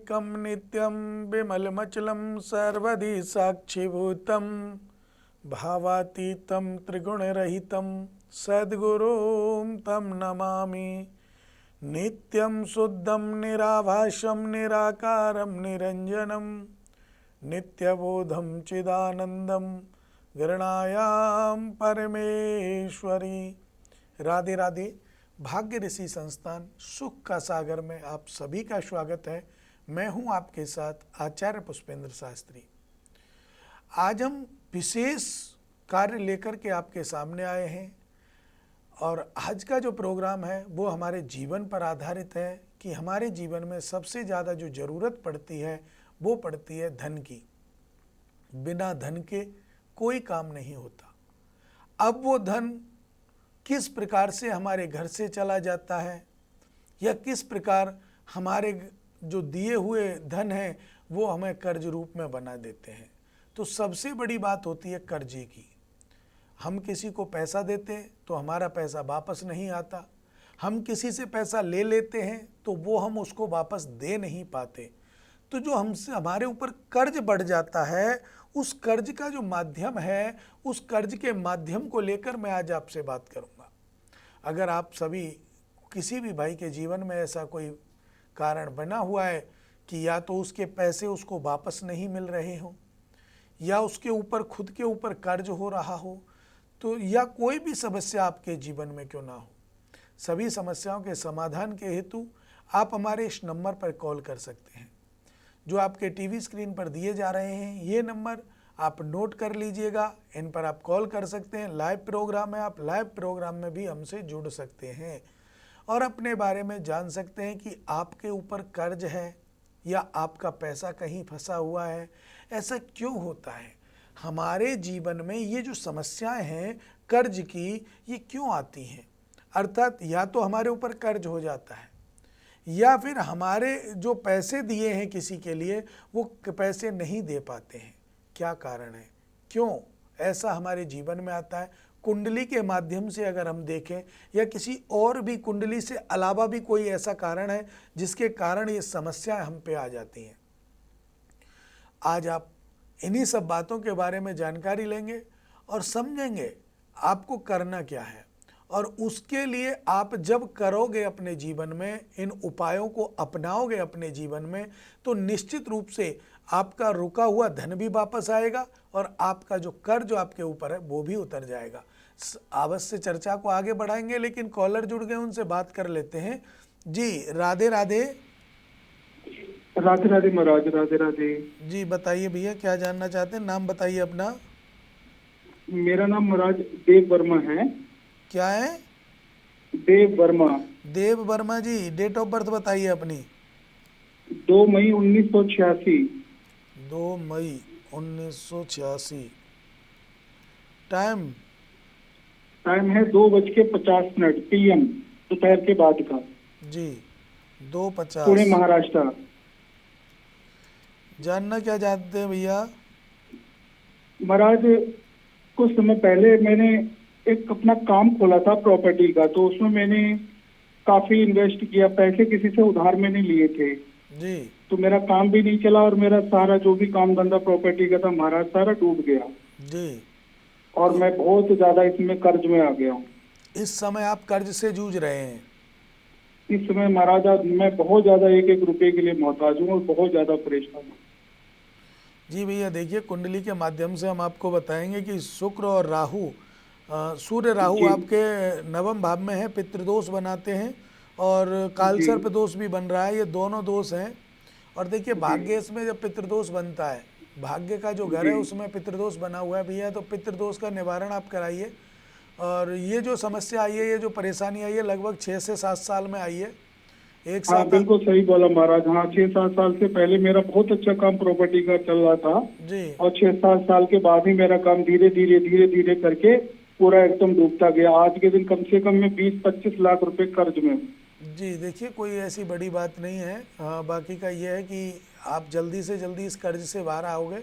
एकं नित्यं विमलमचलं सर्वधि साक्षिभूतं भावातीतं त्रिगुणरहितं सद्गुरुं तं नमामि। नित्यं शुद्धं निराभासं निराकारं निरञ्जनं नित्यबोधं चिदानन्दं गृह्णायां परमेश्वरी। राधे राधे। भाग्य ऋषि संस्थान सुख का सागर में आप सभी का स्वागत है। मैं हूं आपके साथ आचार्य पुष्पेंद्र शास्त्री। आज हम विशेष कार्य लेकर के आपके सामने आए हैं और आज का जो प्रोग्राम है वो हमारे जीवन पर आधारित है कि हमारे जीवन में सबसे ज़्यादा जो ज़रूरत पड़ती है वो पड़ती है धन की। बिना धन के कोई काम नहीं होता। अब वो धन किस प्रकार से हमारे घर से चला जाता है या किस प्रकार हमारे जो दिए हुए धन है वो हमें कर्ज रूप में बना देते हैं। तो सबसे बड़ी बात होती है कर्जे की। हम किसी को पैसा देते हैं तो हमारा पैसा वापस नहीं आता। हम किसी से पैसा ले लेते हैं तो वो हम उसको वापस दे नहीं पाते। तो जो हमसे हमारे ऊपर कर्ज बढ़ जाता है, उस कर्ज का जो माध्यम है, उस कर्ज के माध्यम को लेकर मैं आज आपसे बात करूंगा। अगर आप सभी किसी भी भाई के जीवन में ऐसा कोई कारण बना हुआ है कि या तो उसके पैसे उसको वापस नहीं मिल रहे हों या उसके ऊपर खुद के ऊपर कर्ज हो रहा हो, तो या कोई भी समस्या आपके जीवन में क्यों ना हो, सभी समस्याओं के समाधान के हेतु आप हमारे इस नंबर पर कॉल कर सकते हैं जो आपके टीवी स्क्रीन पर दिए जा रहे हैं। ये नंबर आप नोट कर लीजिएगा, इन पर आप कॉल कर सकते हैं। लाइव प्रोग्राम है, आप लाइव प्रोग्राम में भी हमसे जुड़ सकते हैं और अपने बारे में जान सकते हैं कि आपके ऊपर कर्ज है या आपका पैसा कहीं फंसा हुआ है। ऐसा क्यों होता है? हमारे जीवन में ये जो समस्याएं हैं कर्ज की, ये क्यों आती हैं? अर्थात या तो हमारे ऊपर कर्ज हो जाता है या फिर हमारे जो पैसे दिए हैं किसी के लिए वो पैसे नहीं दे पाते हैं। क्या कारण है, क्यों ऐसा हमारे जीवन में आता है? कुंडली के माध्यम से अगर हम देखें या किसी और भी कुंडली से अलावा भी कोई ऐसा कारण है जिसके कारण ये समस्याएं हम पे आ जाती हैं। आज आप इन्हीं सब बातों के बारे में जानकारी लेंगे और समझेंगे आपको करना क्या है, और उसके लिए आप जब करोगे अपने जीवन में, इन उपायों को अपनाओगे अपने जीवन में, तो निश्चित रूप से आपका रुका हुआ धन भी वापस आएगा और आपका जो कर्ज आपके ऊपर है वो भी उतर जाएगा। अवश्य चर्चा को आगे बढ़ाएंगे, लेकिन कॉलर जुड़ गए, उनसे बात कर लेते हैं। जी राधे राधे। राधे राधे महाराज, राधे राधे। जी बताइए भैया, क्या जानना चाहते हैं? नाम बताइए अपना। मेरा नाम महाराज देव वर्मा है। क्या है? देव वर्मा। देव वर्मा जी, डेट ऑफ बर्थ बताइए अपनी। 2 मई 1986। 2 मई 1986। टाइम टाइम है 2:50 PM, दोपहर के बाद का। जी 2:50, पुणे महाराष्ट्र। जानना क्या चाहते हैं भैया? महाराज कुछ समय पहले मैंने एक अपना काम खोला था प्रॉपर्टी का, तो उसमें मैंने काफी इन्वेस्ट किया, पैसे किसी से उधार मैंने लिए थे जी। तो मेरा काम भी नहीं चला और मेरा सारा जो भी काम धंधा प्रॉपर्टी का था महाराज सारा डूब गया जी। और मैं बहुत ज्यादा इसमें कर्ज में आ गया हूँ। इस समय आप कर्ज से जूझ रहे हैं? इस समय महाराज मैं बहुत ज्यादा एक एक रुपए के लिए मोहताज हूँ और बहुत ज्यादा परेशान हूँ। जी भैया देखिए, कुंडली के माध्यम से हम आपको बताएंगे कि शुक्र और राहु, सूर्य राहु आपके नवम भाव में है, पितृदोष बनाते हैं और कालसर्प दोष भी बन रहा है। ये दोनों दोष हैं। और देखिए भाग्य में जब पितृदोष बनता है, भाग्य का जो घर है उसमें पितृदोष बना हुआ है भैया, तो पितृदोष का निवारण आप कराइए। और ये जो समस्या आई है, ये जो परेशानी आई है, लगभग 6 से 7 साल में आई है। एक हाँ साथ बिल्कुल सही बोला महाराज। हाँ 6-7 साल से पहले मेरा बहुत अच्छा काम प्रॉपर्टी का चल रहा था जी। और 6-7 साल के बाद ही मेरा काम धीरे धीरे करके पूरा एकदम डूबता गया। आज के दिन कम से कम मैं 20-25 लाख रुपए कर्ज में हूँ। जी देखिए, कोई ऐसी बड़ी बात नहीं है। बाकी का ये है कि आप जल्दी से जल्दी इस कर्ज से बाहर आओगे।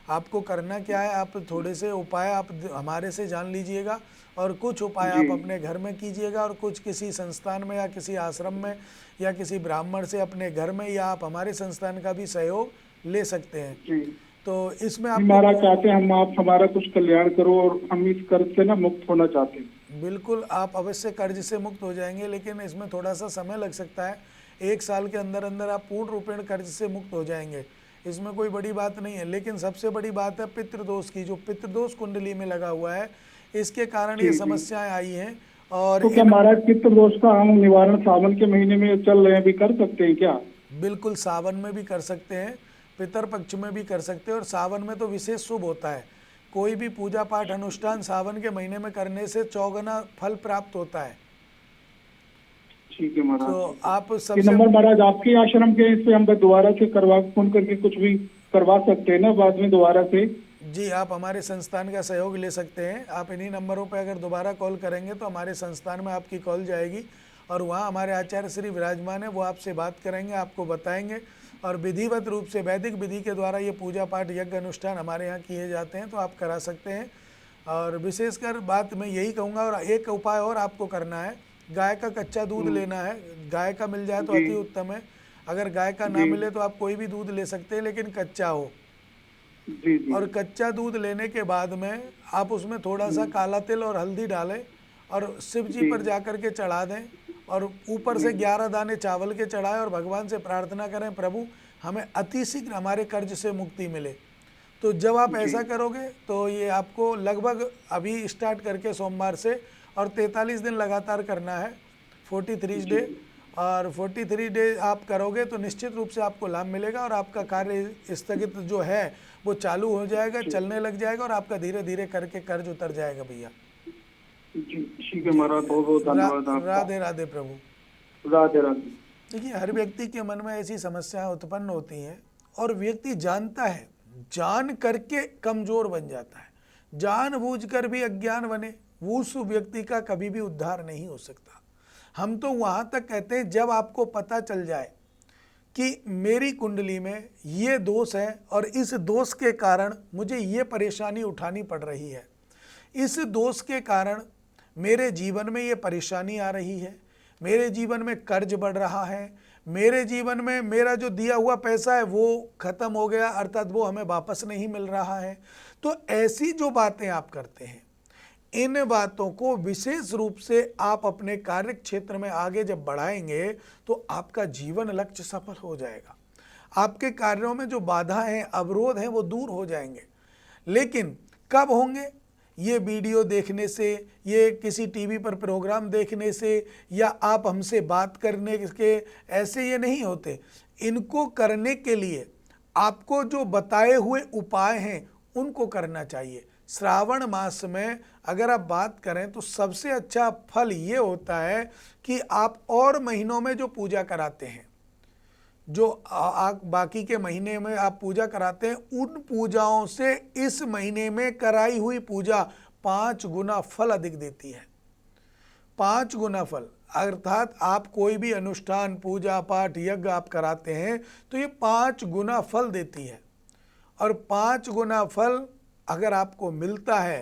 आपको करना क्या है, आप थोड़े से उपाय आप हमारे से जान लीजिएगा और कुछ उपाय जी। आप अपने घर में कीजिएगा और कुछ किसी संस्थान में या किसी आश्रम में या किसी ब्राह्मण से अपने घर में, या आप हमारे संस्थान का भी सहयोग ले सकते हैं। जी। तो इसमें जी, आपको महाराज चाहते हैं हम, आप हमारा कुछ कल्याण करो, और हम इस कर्ज से ना मुक्त होना चाहते हैं। बिल्कुल आप अवश्य कर्ज से मुक्त हो जाएंगे, लेकिन इसमें थोड़ा सा समय लग सकता है। 1 साल के अंदर अंदर आप पूर्ण रूपेण कर्ज से मुक्त हो जाएंगे, इसमें कोई बड़ी बात नहीं है। लेकिन सबसे बड़ी बात है पितृदोष की, जो पितृदोष कुंडली में लगा हुआ है, इसके कारण ये जी। जी। समस्याएं आई हैं। और तो क्या इन महाराज पितृ दोष का हम निवारण सावन के महीने में चल रहे हैं, अभी कर सकते हैं क्या? बिल्कुल सावन में भी कर सकते हैं, पितर पक्ष में भी कर सकते हैं, और सावन में तो विशेष शुभ होता है। कोई भी पूजा पाठ अनुष्ठान सावन के महीने में करने से 4 गुना फल प्राप्त होता है। ठीक है महाराज, तो ठीक है। आप ये सबसे नंबर महाराज आपके आश्रम के, इससे हम दोबारा से करवा फोन करके कुछ भी करवा सकते हैं ना बाद में दोबारा से? जी, आप हमारे संस्थान का सहयोग ले सकते हैं। आप इन्हीं नंबरों पर अगर दोबारा कॉल करेंगे तो हमारे संस्थान में आपकी कॉल जाएगी, और वहाँ हमारे आचार्य श्री विराजमान है, वो आपसे बात करेंगे, आपको बताएंगे, और विधिवत रूप से वैदिक विधि के द्वारा ये पूजा पाठ यज्ञ अनुष्ठान हमारे यहाँ किए जाते हैं, तो आप करा सकते हैं। और विशेषकर बात मैं यही कहूँगा, और एक उपाय और आपको करना है, गाय का कच्चा दूध लेना है। गाय का मिल जाए तो जी। अति उत्तम है, अगर गाय का ना जी। मिले तो आप कोई भी दूध ले सकते हैं, लेकिन कच्चा हो। जी। जी। और कच्चा दूध लेने के बाद में आप उसमें थोड़ा सा काला तिल और हल्दी डालें और शिव जी जी। पर जाकर के चढ़ा दें, और ऊपर से 11 दाने चावल के चढ़ाएं और भगवान से प्रार्थना करें, प्रभु हमें अति शीघ्र हमारे कर्ज से मुक्ति मिले। तो जब आप ऐसा करोगे तो ये आपको लगभग अभी स्टार्ट करके सोमवार से और 43 दिन लगातार करना है, 43 डे, और 43 डे आप करोगे तो निश्चित रूप से आपको लाभ मिलेगा, और आपका कार्य स्थगित जो है वो चालू हो जाएगा, चलने लग जाएगा, और आपका धीरे धीरे करके कर्ज उतर जाएगा भैया। जी ठीक है महाराज, बहुत बहुत धन्यवाद आपका। राधे राधे प्रभु। राधे राधे। देखिए, हर व्यक्ति के मन में ऐसी समस्याएं उत्पन्न होती हैं, और व्यक्ति जानता है, जान करके कमजोर बन जाता है, जानबूझकर भी अज्ञान बने, वो उस व्यक्ति का कभी भी उद्धार नहीं हो सकता। हम तो वहां तक कहते हैं, जब आपको पता चल जाए कि मेरी कुंडली में ये दोष है और इस दोष के कारण मुझे ये परेशानी उठानी पड़ रही है, इस दोष के कारण मेरे जीवन में ये परेशानी आ रही है, मेरे जीवन में कर्ज बढ़ रहा है, मेरे जीवन में मेरा जो दिया हुआ पैसा है वो खत्म हो गया, अर्थात वो हमें वापस नहीं मिल रहा है। तो ऐसी जो बातें आप करते हैं, इन बातों को विशेष रूप से आप अपने कार्य क्षेत्र में आगे जब बढ़ाएंगे तो आपका जीवन लक्ष्य सफल हो जाएगा। आपके कार्यों में जो बाधा है, अवरोध हैं, वो दूर हो जाएंगे। लेकिन कब होंगे? ये वीडियो देखने से, ये किसी टीवी पर प्रोग्राम देखने से, या आप हमसे बात करने के, ऐसे ये नहीं होते। इनको करने के लिए आपको जो बताए हुए उपाय हैं उनको करना चाहिए। श्रावण मास में अगर आप बात करें तो सबसे अच्छा फल ये होता है कि आप और महीनों में जो पूजा कराते हैं, जो बाकी के महीने में आप पूजा कराते हैं, उन पूजाओं से इस महीने में कराई हुई पूजा 5 गुना फल अधिक देती है। 5 गुना फल, अर्थात आप कोई भी अनुष्ठान, पूजा पाठ, यज्ञ आप कराते हैं तो ये 5 गुना फल देती है। और 5 गुना फल अगर आपको मिलता है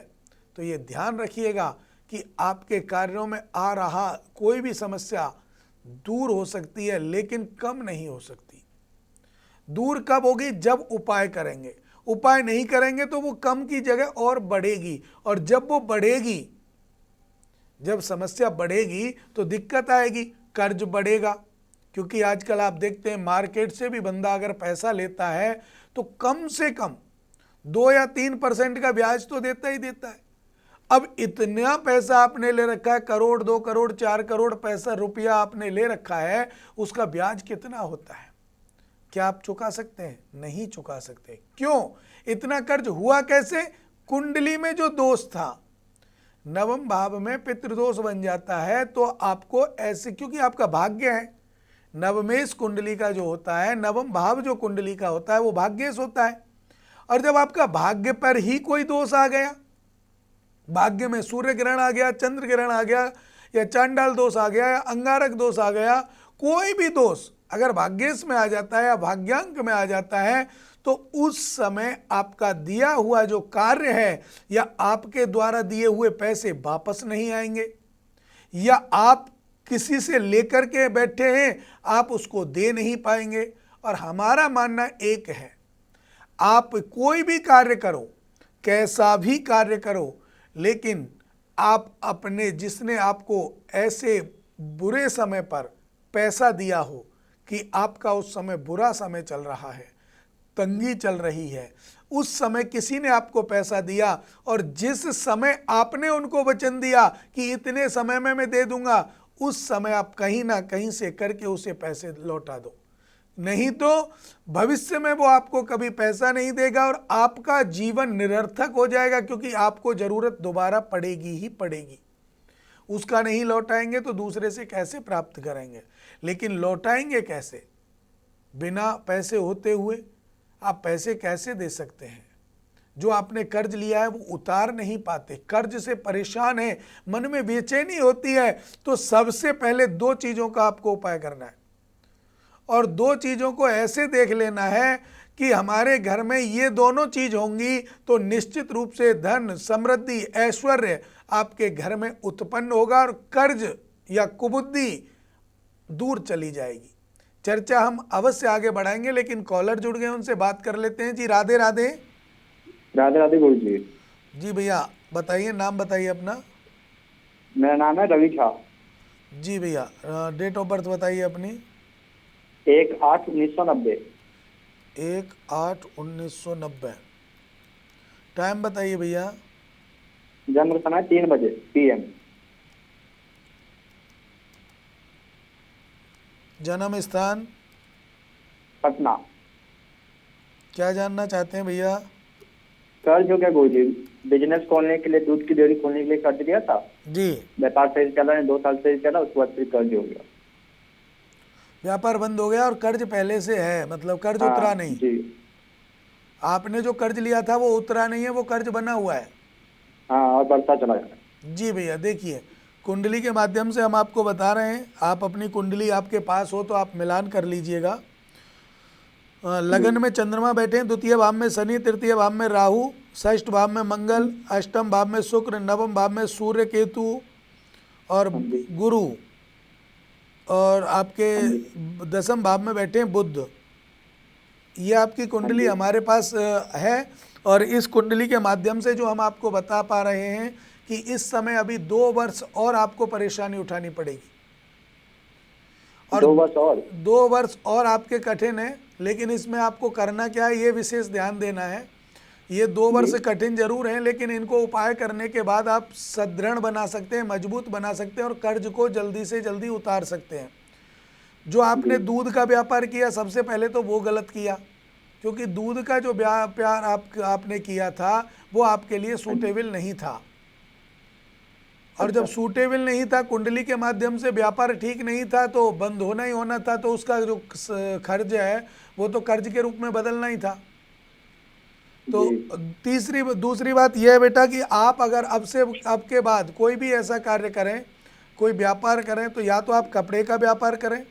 तो ये ध्यान रखिएगा कि आपके कार्यों में आ रहा कोई भी समस्या दूर हो सकती है, लेकिन कम नहीं हो सकती। दूर कब होगी? जब उपाय करेंगे। उपाय नहीं करेंगे तो वो कम की जगह और बढ़ेगी, और जब वो बढ़ेगी, जब समस्या बढ़ेगी तो दिक्कत आएगी, कर्ज बढ़ेगा। क्योंकि आजकल आप देखते हैं मार्केट से भी बंदा अगर पैसा लेता है तो कम से कम 2 या 3% का ब्याज तो देता ही देता है। अब इतना पैसा आपने ले रखा है, करोड़, 2 करोड़, 4 करोड़ पैसा, रुपया आपने ले रखा है, उसका ब्याज कितना होता है? क्या आप चुका सकते हैं? नहीं चुका सकते। क्यों? इतना कर्ज हुआ कैसे? कुंडली में जो दोष था, नवम भाव में पितृदोष बन जाता है, तो आपको ऐसे, क्योंकि आपका भाग्य है, नवमेश कुंडली का जो होता है, नवम भाव जो कुंडली का होता है वो भाग्येश होता है। और जब आपका भाग्य पर ही कोई दोष आ गया, भाग्य में सूर्य ग्रहण आ गया, चंद्र ग्रहण आ गया, या चांडाल दोष आ गया, या अंगारक दोष आ गया, कोई भी दोष अगर भाग्येश में आ जाता है या भाग्यांक में आ जाता है तो उस समय आपका दिया हुआ जो कार्य है या आपके द्वारा दिए हुए पैसे वापस नहीं आएंगे, या आप किसी से लेकर के बैठे हैं आप उसको दे नहीं पाएंगे। और हमारा मानना एक है, आप कोई भी कार्य करो, कैसा भी कार्य करो, लेकिन आप अपने जिसने आपको ऐसे बुरे समय पर पैसा दिया हो कि आपका उस समय बुरा समय चल रहा है, तंगी चल रही है, उस समय किसी ने आपको पैसा दिया और जिस समय आपने उनको वचन दिया कि इतने समय में मैं दे दूंगा, उस समय आप कहीं ना कहीं से करके उसे पैसे लौटा दो, नहीं तो भविष्य में वो आपको कभी पैसा नहीं देगा और आपका जीवन निरर्थक हो जाएगा, क्योंकि आपको जरूरत दोबारा पड़ेगी ही पड़ेगी। उसका नहीं लौटाएंगे तो दूसरे से कैसे प्राप्त करेंगे, लेकिन लौटाएंगे कैसे? बिना पैसे होते हुए आप पैसे कैसे दे सकते हैं? जो आपने कर्ज लिया है वो उतार नहीं पाते, कर्ज से परेशान है, मन में बेचैनी होती है, तो सबसे पहले दो चीज़ों का आपको उपाय करना है और दो चीज़ों को ऐसे देख लेना है कि हमारे घर में ये दोनों चीज़ होंगी तो निश्चित रूप से धन, समृद्धि, ऐश्वर्य आपके घर में उत्पन्न होगा और कर्ज या कुबुद्धि दूर चली जाएगी। चर्चा हम अवश्य आगे बढ़ाएंगे, लेकिन कॉलर जुड़ गए, उनसे बात कर लेते हैं। जी राधे राधे। राधे राधे गुरु जी। जी भैया बताइए, नाम बताइए अपना। मेरा नाम है रवि झा। जी भैया, डेट ऑफ बर्थ बताइए अपनी। 1/8/1990। 1/8/1990। टाइम बताइए भैया। जन्म समय 3 बजे PM। जन्म स्थान पटना। क्या जानना चाहते हैं भैया? कर्ज हो गया गुरु जी, बिजनेस खोलने के लिए, दूध की डेयरी खोलने के लिए कर्ज दिया था जी। व्यापार सही चला है, 2 साल सही चला, उसके बाद फिर कर्ज हो गया। व्यापार बंद हो गया और कर्ज पहले से है, मतलब कर्ज उतरा नहीं जी। आपने जो कर्ज लिया था वो उतरा नहीं है, वो कर्ज बना हुआ है। हाँ, और बढ़ता चला गया। जी भैया देखिए, कुंडली के माध्यम से हम आपको बता रहे हैं, आप अपनी कुंडली आपके पास हो तो आप मिलान कर लीजिएगा। लगन में चंद्रमा बैठे हैं, द्वितीय भाव में शनि, तृतीय भाव में राहु, षष्ठ भाव में मंगल, अष्टम भाव में शुक्र, नवम भाव में सूर्य, केतु और गुरु, और आपके दसम भाव में बैठे हैं बुध। ये आपकी कुंडली हमारे पास है और इस कुंडली के माध्यम से जो हम आपको बता पा रहे हैं कि इस समय अभी 2 वर्ष और आपको परेशानी उठानी पड़ेगी और 2 वर्ष और आपके कठिन है। लेकिन इसमें आपको करना क्या है, ये विशेष ध्यान देना है। ये 2 वर्ष कठिन जरूर हैं, लेकिन इनको उपाय करने के बाद आप सदृढ़ बना सकते हैं, मजबूत बना सकते हैं और कर्ज को जल्दी से जल्दी उतार सकते हैं। जो आपने दूध का व्यापार किया, सबसे पहले तो वो गलत किया, क्योंकि दूध का जो व्यापार आपने किया था वो आपके लिए सूटेबल नहीं था। और जब सूटेबल नहीं था, कुंडली के माध्यम से व्यापार ठीक नहीं था, तो बंद होना ही होना था, तो उसका जो खर्च है वो तो कर्ज के रूप में बदलना ही था। तो दूसरी बात यह है बेटा कि आप अगर अब के बाद कोई भी ऐसा कार्य करें, कोई व्यापार करें, तो या तो आप कपड़े का व्यापार करें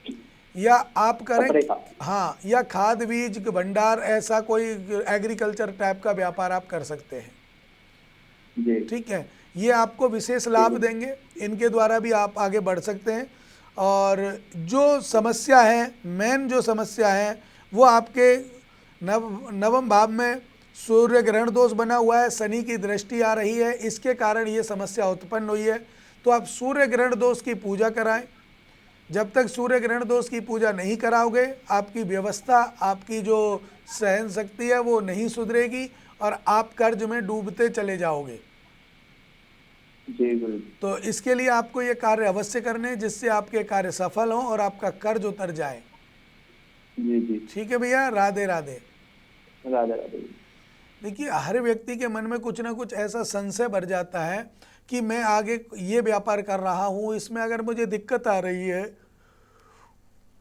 या आप करें, हाँ, या खाद बीज भंडार, ऐसा कोई एग्रीकल्चर टाइप का व्यापार आप कर सकते हैं। ठीक है, ये आपको विशेष लाभ देंगे, इनके द्वारा भी आप आगे बढ़ सकते हैं। और जो समस्या है, मेन जो समस्या है वो आपके नवम भाव में सूर्य ग्रहण दोष बना हुआ है, शनि की दृष्टि आ रही है, इसके कारण ये समस्या उत्पन्न हुई है। तो आप सूर्य ग्रहण दोष की पूजा कराएं। जब तक सूर्य ग्रहण दोष की पूजा नहीं कराओगे, आपकी व्यवस्था, आपकी जो सहन शक्ति है वो नहीं सुधरेगी और आप कर्ज में डूबते चले जाओगे। तो इसके लिए आपको ये कार्य अवश्य करने हैं, जिससे आपके कार्य सफल हों और आपका कर्ज उतर जाए। जी। ठीक है भैया, राधे राधे। राधे राधे। देखिए, हर व्यक्ति के मन में कुछ ना कुछ ऐसा संशय भर जाता है कि मैं आगे ये व्यापार कर रहा हूँ, इसमें अगर मुझे दिक्कत आ रही है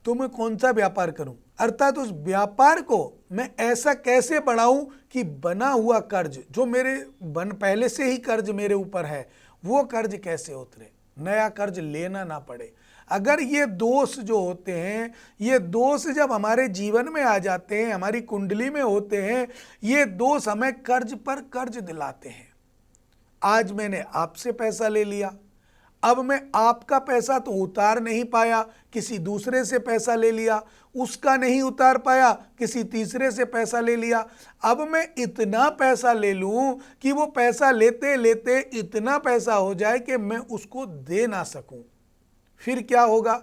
तो मैं कौन सा व्यापार करूं, अर्थात उस व्यापार को मैं ऐसा कैसे बढ़ाऊं कि बना हुआ कर्ज जो मेरे पहले से ही कर्ज मेरे ऊपर है, वो कर्ज कैसे उतरे। नया कर्ज लेना ना पड़े। अगर ये दोष जो होते हैं, ये दोष जब हमारे जीवन में आ जाते हैं, हमारी कुंडली में होते हैं, ये दोष हमें कर्ज पर कर्ज दिलाते हैं। आज मैंने आपसे पैसा ले लिया, अब मैं आपका पैसा तो उतार नहीं पाया, किसी दूसरे से पैसा ले लिया, उसका नहीं उतार पाया, किसी तीसरे से पैसा ले लिया। अब मैं इतना पैसा ले लूं कि वो पैसा लेते लेते इतना पैसा हो जाए कि मैं उसको दे ना सकूं। फिर क्या होगा?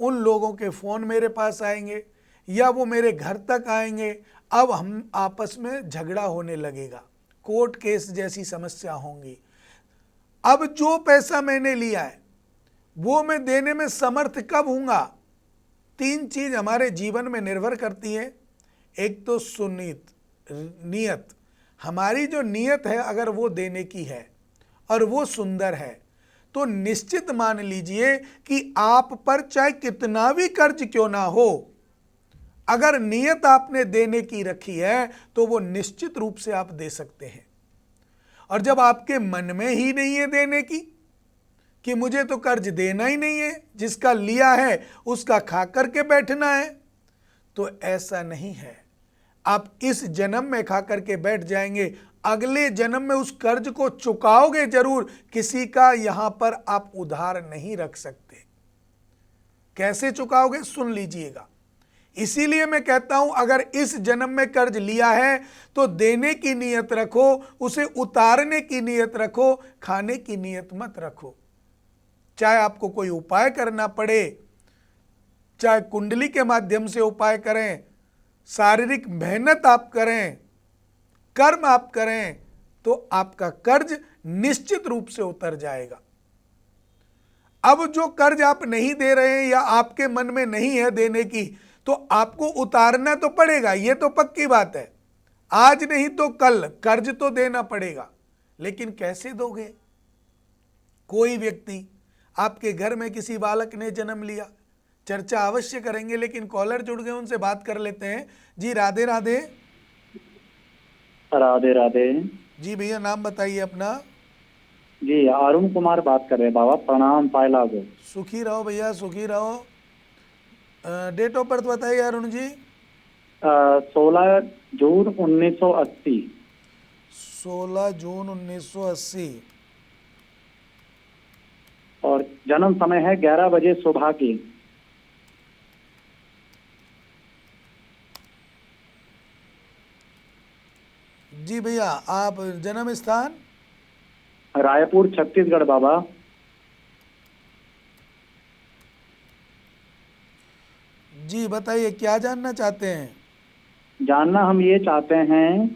उन लोगों के फ़ोन मेरे पास आएंगे या वो मेरे घर तक आएंगे। अब हम आपस में झगड़ा होने लगेगा, कोर्ट केस जैसी समस्या होंगी। अब जो पैसा मैंने लिया है वो मैं देने में समर्थ कब हूँगा? 3 चीज़ हमारे जीवन में निर्भर करती है। एक तो सुनीत नियत, हमारी जो नियत है अगर वो देने की है और वो सुंदर है तो निश्चित मान लीजिए कि आप पर चाहे कितना भी कर्ज क्यों ना हो, अगर नियत आपने देने की रखी है तो वो निश्चित रूप से आप दे सकते हैं। और जब आपके मन में ही नहीं है देने की कि मुझे तो कर्ज देना ही नहीं है, जिसका लिया है उसका खा करके बैठना है, तो ऐसा नहीं है। आप इस जन्म में खा करके बैठ जाएंगे, अगले जन्म में उस कर्ज को चुकाओगे जरूर। किसी का यहां पर आप उधार नहीं रख सकते। कैसे चुकाओगे? सुन लीजिएगा। इसीलिए मैं कहता हूं अगर इस जन्म में कर्ज लिया है तो देने की नीयत रखो, उसे उतारने की नीयत रखो, खाने की नीयत मत रखो। चाहे आपको कोई उपाय करना पड़े, चाहे कुंडली के माध्यम से उपाय करें, शारीरिक मेहनत आप करें, कर्म आप करें, तो आपका कर्ज निश्चित रूप से उतर जाएगा। अब जो कर्ज आप नहीं दे रहे हैं या आपके मन में नहीं है देने की, तो आपको उतारना तो पड़ेगा, ये तो पक्की बात है। आज नहीं तो कल कर्ज तो देना पड़ेगा, लेकिन कैसे दोगे? कोई व्यक्ति, आपके घर में किसी बालक ने जन्म लिया, चर्चा अवश्य करेंगे, लेकिन कॉलर जुड़ गए, उनसे बात कर लेते हैं। जी राधे राधे। राधे राधे। जी भैया, नाम बताइए अपना। जी अरुण कुमार बात कर रहे हैं बाबा, प्रणाम पाए लागो। सुखी रहो भैया, सुखी रहो। डेट ऑफ बर्थ बताइए अरुण जी। 16 जून 1980। 16 जून 1980। और जन्म समय है 11 बजे सुबह की। जी भैया, आप जन्म स्थान? रायपुर छत्तीसगढ़ बाबा। जी बताइए, क्या जानना चाहते हैं? जानना हम ये चाहते हैं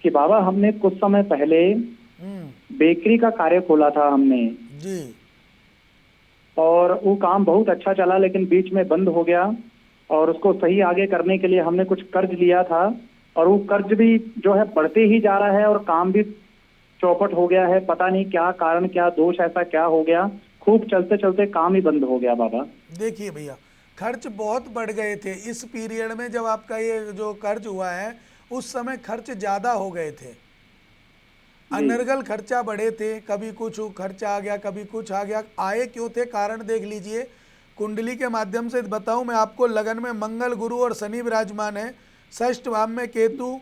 कि बाबा हमने कुछ समय पहले बेकरी का कार्य खोला था हमने जी, और वो काम बहुत अच्छा चला, लेकिन बीच में बंद हो गया। और उसको सही आगे करने के लिए हमने कुछ कर्ज लिया था, और वो कर्ज भी जो है बढ़ते ही जा रहा है और काम भी चौपट हो गया है। पता नहीं क्या कारण, क्या दोष, ऐसा क्या हो गया, खूब चलते चलते काम ही बंद हो गया बाबा। देखिए भैया, खर्च बहुत बढ़ गए थे इस पीरियड में। जब आपका ये जो कर्ज हुआ है उस समय खर्च ज़्यादा हो गए थे, अनर्गल खर्चा बढ़े थे। कभी कुछ खर्चा आ गया, कभी कुछ आ गया। आए क्यों थे? कारण देख लीजिए। कुंडली के माध्यम से बताऊं मैं आपको, लगन में मंगल गुरु और शनि विराजमान है, षष्ठ भाव में केतु,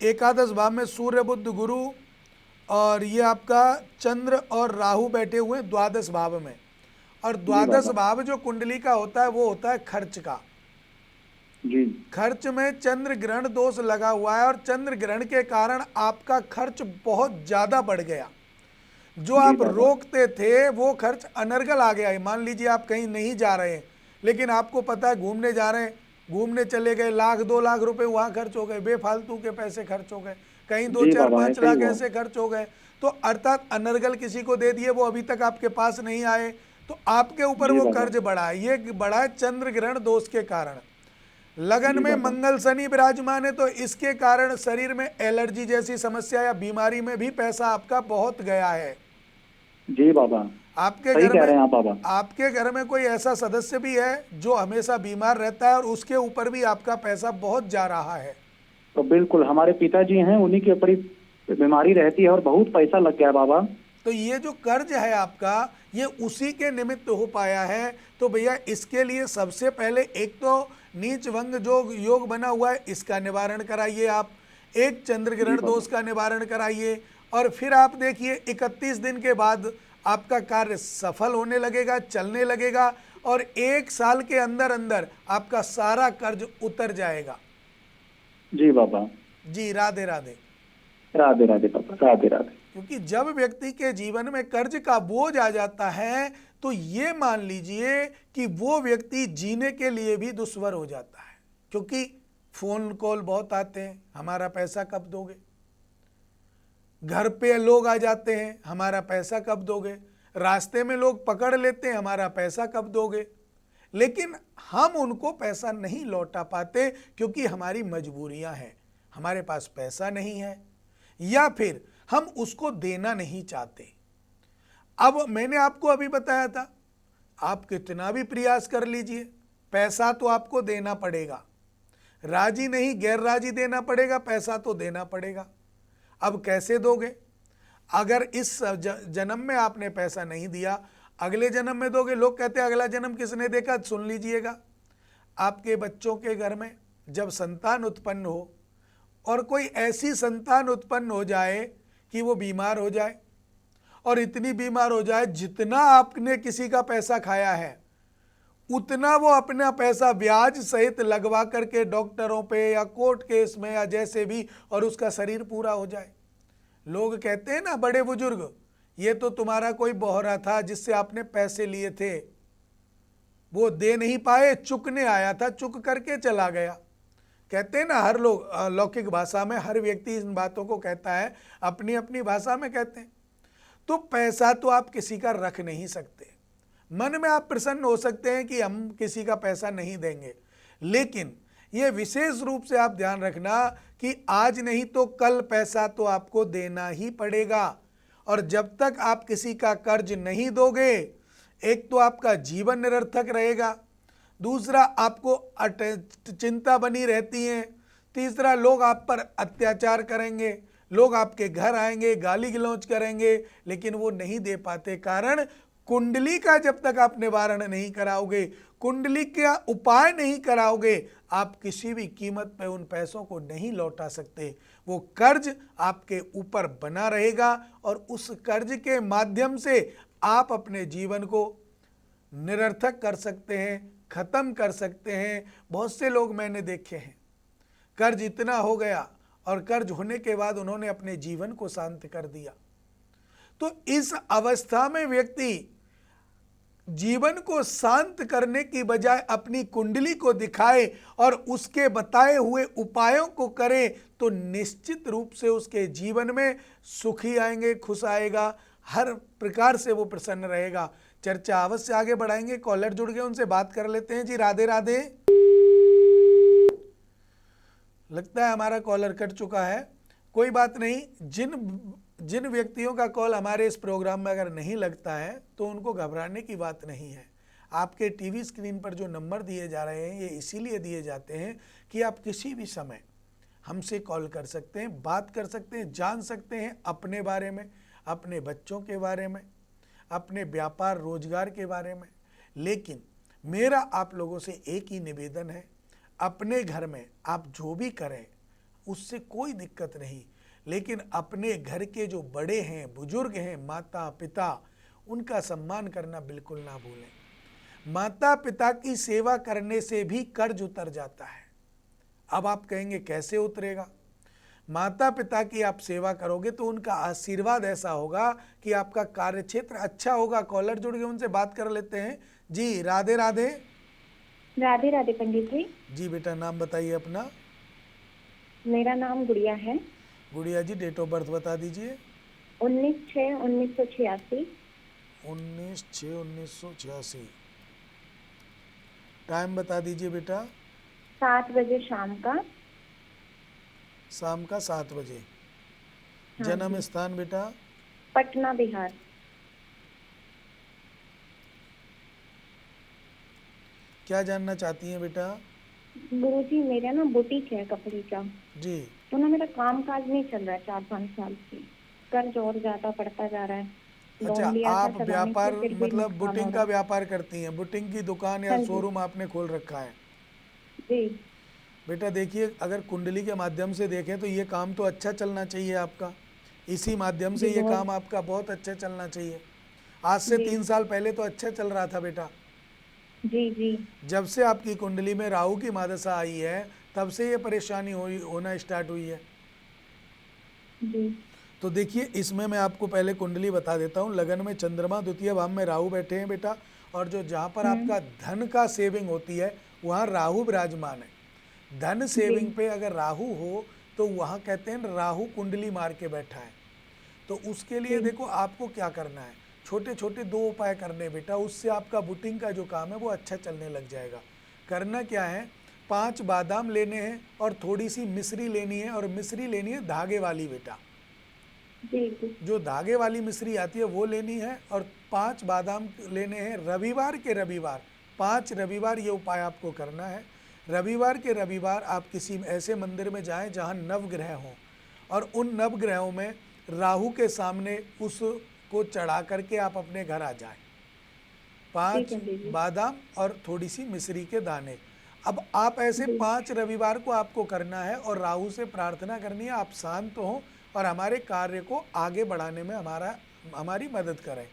एकादश भाव में सूर्य बुध गुरु, और ये आपका चंद्र और राहु बैठे हुए द्वादश भाव में। और द्वादश भाव जो कुंडली का होता है वो होता है खर्च का। जी। खर्च में चंद्र ग्रहण दोष लगा हुआ है, और चंद्र ग्रहण के कारण आपका खर्च बहुत ज्यादा बढ़ गया। जो आप रोकते थे वो खर्च अनर्गल आ गया है। मान लीजिए आप कहीं नहीं जा रहे हैं, लेकिन आपको पता है घूमने जा रहे हैं, घूमने चले गए, 1-2 लाख रुपए वहां खर्च हो गए, बेफालतू के पैसे खर्च हो गए, कहीं 2-4-5 लाख ऐसे खर्च हो गए। तो अर्थात अनर्गल किसी को दे दिए, वो अभी तक आपके पास नहीं आए, तो आपके ऊपर वो कर्ज बढ़ा है। ये बढ़ा है चंद्र ग्रहण दोष के कारण। लगन में मंगल शनि विराजमान है, तो इसके कारण शरीर में एलर्जी जैसी समस्या या बीमारी में भी पैसा आपका बहुत गया है। जी बाबा, आपके सही घर कह रहे में हैं आप बाबा। आपके घर में कोई ऐसा सदस्य भी है जो हमेशा बीमार रहता है और उसके ऊपर भी आपका पैसा बहुत जा रहा है? तो बिल्कुल हमारे पिताजी हैं, उन्हीं के ऊपर ही बीमारी रहती है और बहुत पैसा लग गया बाबा। तो ये जो कर्ज है आपका, ये उसी के निमित्त हो पाया है। तो भैया इसके लिए सबसे पहले एक तो नीच भंग जो योग बना हुआ है इसका निवारण कराइए आप, एक चंद्र ग्रहण दोष का निवारण कराइए, और फिर आप देखिए 31 दिन के बाद आपका कार्य सफल होने लगेगा, चलने लगेगा, और 1 साल के अंदर अंदर आपका सारा कर्ज उतर जाएगा। जी बाबा। जी राधे राधे। राधे राधे बाबा, राधे राधे। क्योंकि जब व्यक्ति के जीवन में कर्ज का बोझ आ जाता है तो ये मान लीजिए कि वो व्यक्ति जीने के लिए भी दुश्वार हो जाता है। क्योंकि फोन कॉल बहुत आते हैं, हमारा पैसा कब दोगे, घर पे लोग आ जाते हैं, हमारा पैसा कब दोगे, रास्ते में लोग पकड़ लेते हैं, हमारा पैसा कब दोगे। लेकिन हम उनको पैसा नहीं लौटा पाते क्योंकि हमारी मजबूरियां हैं, हमारे पास पैसा नहीं है, या फिर हम उसको देना नहीं चाहते। अब मैंने आपको अभी बताया था, आप कितना भी प्रयास कर लीजिए, पैसा तो आपको देना पड़ेगा, राजी नहीं गैर राजी देना पड़ेगा, पैसा तो देना पड़ेगा। अब कैसे दोगे? अगर इस जन्म में आपने पैसा नहीं दिया, अगले जन्म में दोगे। लोग कहते हैं अगला जन्म किसने देखा? सुन लीजिएगा, आपके बच्चों के घर में जब संतान उत्पन्न हो और कोई ऐसी संतान उत्पन्न हो जाए कि वो बीमार हो जाए, और इतनी बीमार हो जाए जितना आपने किसी का पैसा खाया है उतना वो अपना पैसा ब्याज सहित लगवा करके डॉक्टरों पे या कोर्ट केस में या जैसे भी, और उसका शरीर पूरा हो जाए। लोग कहते हैं ना बड़े बुजुर्ग, ये तो तुम्हारा कोई बोहरा था जिससे आपने पैसे लिए थे, वो दे नहीं पाए, चुकने आया था, चुक करके चला गया। कहते हैं ना हर लोग, लौकिक भाषा में हर व्यक्ति इन बातों को कहता है, अपनी अपनी भाषा में कहते हैं। तो पैसा तो आप किसी का रख नहीं सकते, मन में आप प्रसन्न हो सकते हैं कि हम किसी का पैसा नहीं देंगे, लेकिन ये विशेष रूप से आप ध्यान रखना कि आज नहीं तो कल पैसा तो आपको देना ही पड़ेगा। और जब तक आप किसी का कर्ज नहीं दोगे, एक तो आपका जीवन निरर्थक रहेगा, दूसरा आपको चिंता बनी रहती है, तीसरा लोग आप पर अत्याचार करेंगे, लोग आपके घर आएंगे, गाली गलौज करेंगे, लेकिन वो नहीं दे पाते। कारण कुंडली का जब तक आप निवारण नहीं कराओगे, कुंडली का उपाय नहीं कराओगे, आप किसी भी कीमत पे उन पैसों को नहीं लौटा सकते। वो कर्ज आपके ऊपर बना रहेगा और उस कर्ज के माध्यम से आप अपने जीवन को निरर्थक कर सकते हैं, खत्म कर सकते हैं। बहुत से लोग मैंने देखे हैं, कर्ज इतना हो गया और कर्ज होने के बाद उन्होंने अपने जीवन को शांत कर दिया। तो इस अवस्था में व्यक्ति जीवन को शांत करने की बजाय अपनी कुंडली को दिखाए और उसके बताए हुए उपायों को करे, तो निश्चित रूप से उसके जीवन में सुखी आएंगे, खुश आएगा, हर प्रकार से वो प्रसन्न रहेगा। चर्चा अवश्य आगे बढ़ाएंगे। कॉलर जुड़ गए, उनसे बात कर लेते हैं। जी राधे राधे। लगता है हमारा कॉलर कट चुका है, कोई बात नहीं। जिन व्यक्तियों का कॉल हमारे इस प्रोग्राम में अगर नहीं लगता है तो उनको घबराने की बात नहीं है। आपके टीवी स्क्रीन पर जो नंबर दिए जा रहे हैं ये इसीलिए दिए जाते हैं कि आप किसी भी समय हमसे कॉल कर सकते हैं, बात कर सकते हैं, जान सकते हैं अपने बारे में, अपने बच्चों के बारे में, अपने व्यापार रोजगार के बारे में। लेकिन मेरा आप लोगों से एक ही निवेदन है, अपने घर में आप जो भी करें उससे कोई दिक्कत नहीं, लेकिन अपने घर के जो बड़े हैं, बुजुर्ग हैं, माता पिता, उनका सम्मान करना बिल्कुल ना भूलें। माता पिता की सेवा करने से भी कर्ज उतर जाता है। अब आप कहेंगे कैसे उतरेगा? माता पिता की आप सेवा करोगे तो उनका आशीर्वाद ऐसा होगा कि आपका कार्य क्षेत्र अच्छा होगा। कॉलर जुड़ गए, उनसे बात कर लेते हैं। जी राधे राधे। राधे राधे पंडित जी। जी बेटा, नाम बताइए अपना। मेरा नाम गुड़िया है। गुड़िया जी, डेट ऑफ बर्थ बता दीजिए। 19/6/1986। 19/6/1986। टाइम बता दीजिए बेटा। 7 बजे शाम का। शाम का 7 बजे। हाँ जन्म जी। स्थान बेटा? पटना बिहार। क्या जानना चाहती हैं बेटा? गुरुजी मेरा ना बुटीक है कपड़े का, जी। तो ना मेरा काम काज नहीं चल रहा है 4-5 साल से। कर्ज और ज्यादा बढ़ता जा रहा है। अच्छा, लोन लिया था आप चलाने व्यापार के, फिर भी मतलब नुकसान हो बुटिंग रहा का व्यापार करती हैं, बुटिंग की दुकान या हाँ जी। शोरूम आपने खोल रखा है? जी बेटा देखिए, अगर कुंडली के माध्यम से देखें तो ये काम तो अच्छा चलना चाहिए आपका, इसी माध्यम से जी ये बहुत। काम आपका बहुत अच्छा चलना चाहिए। आज से जी 3 साल पहले तो अच्छा चल रहा था बेटा। जी जी जब से आपकी कुंडली में राहु की महादशा आई है तब से ये परेशानी होना स्टार्ट हुई है। जी तो देखिए, इसमें मैं आपको पहले कुंडली बता देता हूँ। लगन में चंद्रमा, द्वितीय भाव में राहु बैठे हैं बेटा, और जो जहाँ पर आपका धन का सेविंग होती है वहाँ राहु विराजमान है। धन जी सेविंग पे अगर राहु हो तो वहाँ कहते हैं राहु कुंडली मार के बैठा है। तो उसके लिए जी देखो आपको क्या करना है, छोटे छोटे 2 उपाय करने हैं बेटा, उससे आपका बुटिंग का जो काम है वो अच्छा चलने लग जाएगा। करना क्या है, 5 बादाम लेने हैं और थोड़ी सी मिश्री लेनी है, और मिश्री लेनी है धागे वाली बेटा। जी जी जो धागे वाली मिश्री आती है वो लेनी है, और 5 बादाम लेने हैं रविवार के रविवार। 5 रविवार ये उपाय आपको करना है। रविवार के रविवार आप किसी ऐसे मंदिर में जाएं जहां नवग्रह हों, और उन नवग्रहों में राहु के सामने उसको चढ़ा करके आप अपने घर आ जाएं। 5 ठीक है जी। बादाम और थोड़ी सी मिश्री के दाने। अब आप ऐसे 5 रविवार को आपको करना है, और राहु से प्रार्थना करनी है आप शांत हों और हमारे कार्य को आगे बढ़ाने में हमारी मदद करें।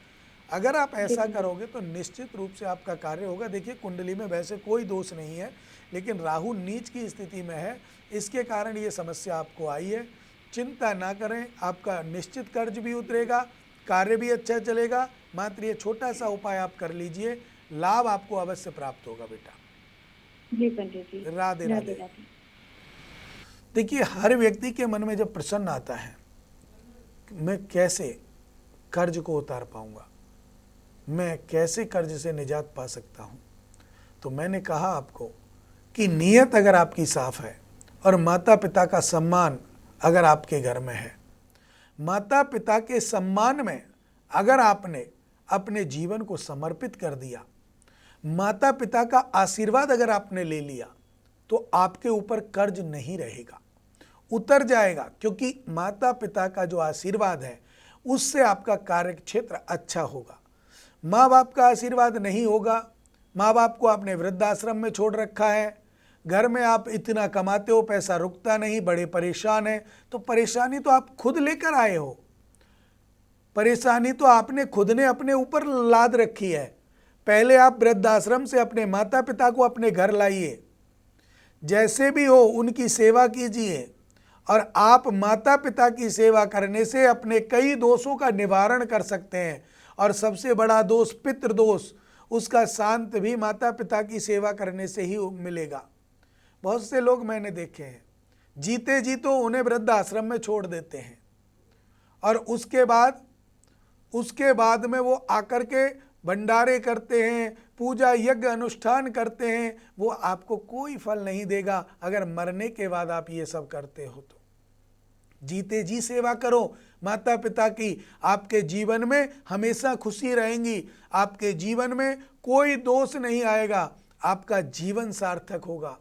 अगर आप ऐसा करोगे तो निश्चित रूप से आपका कार्य होगा। देखिए, कुंडली में वैसे कोई दोष नहीं है, लेकिन राहु नीच की स्थिति में है, इसके कारण ये समस्या आपको आई है। चिंता ना करें, आपका निश्चित कर्ज भी उतरेगा, कार्य भी अच्छा चलेगा। मात्र ये छोटा सा उपाय आप कर लीजिए, लाभ आपको अवश्य प्राप्त होगा बेटा। जी पंडित जी। राधे राधे राधे। राधे। देखिए, हर व्यक्ति के मन में जब प्रश्न आता है मैं कैसे कर्ज को उतार पाऊंगा, मैं कैसे कर्ज से निजात पा सकता हूं, तो मैंने कहा आपको कि नीयत अगर आपकी साफ है और माता पिता का सम्मान अगर आपके घर में है, माता पिता के सम्मान में अगर आपने अपने जीवन को समर्पित कर दिया, माता पिता का आशीर्वाद अगर आपने ले लिया, तो आपके ऊपर कर्ज नहीं रहेगा, उतर जाएगा। क्योंकि माता पिता का जो आशीर्वाद है उससे आपका कार्य क्षेत्र अच्छा होगा। माँ बाप का आशीर्वाद नहीं होगा, माँ बाप को आपने वृद्धाश्रम में छोड़ रखा है, घर में आप इतना कमाते हो, पैसा रुकता नहीं, बड़े परेशान हैं, तो परेशानी तो आप खुद लेकर आए हो, परेशानी तो आपने खुद ने अपने ऊपर लाद रखी है। पहले आप वृद्धाश्रम से अपने माता पिता को अपने घर लाइए, जैसे भी हो उनकी सेवा कीजिए, और आप माता पिता की सेवा करने से अपने कई दोषों का निवारण कर सकते हैं। और सबसे बड़ा दोष पितृदोष, उसका शांत भी माता पिता की सेवा करने से ही मिलेगा। बहुत से लोग मैंने देखे हैं जीते जी तो उन्हें वृद्धाश्रम में छोड़ देते हैं, और उसके बाद में वो आकर के भंडारे करते हैं, पूजा यज्ञ अनुष्ठान करते हैं, वो आपको कोई फल नहीं देगा अगर मरने के बाद आप ये सब करते हो तो। जीते जी सेवा करो माता पिता की, आपके जीवन में हमेशा खुशी रहेंगी, आपके जीवन में कोई दोष नहीं आएगा, आपका जीवन सार्थक होगा,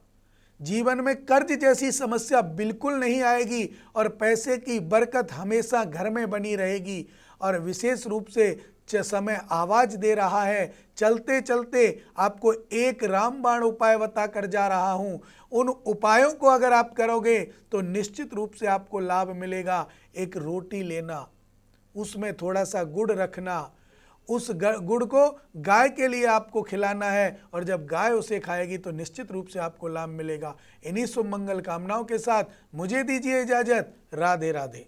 जीवन में कर्ज जैसी समस्या बिल्कुल नहीं आएगी, और पैसे की बरकत हमेशा घर में बनी रहेगी। और विशेष रूप से समय आवाज दे रहा है, चलते चलते आपको एक रामबाण उपाय बता कर जा रहा हूं, उन उपायों को अगर आप करोगे तो निश्चित रूप से आपको लाभ मिलेगा। एक रोटी लेना, उसमें थोड़ा सा गुड़ रखना, उस गुड़ को गाय के लिए आपको खिलाना है, और जब गाय उसे खाएगी तो निश्चित रूप से आपको लाभ मिलेगा। इन्हीं शुभ मंगल कामनाओं के साथ मुझे दीजिए इजाजत। राधे राधे।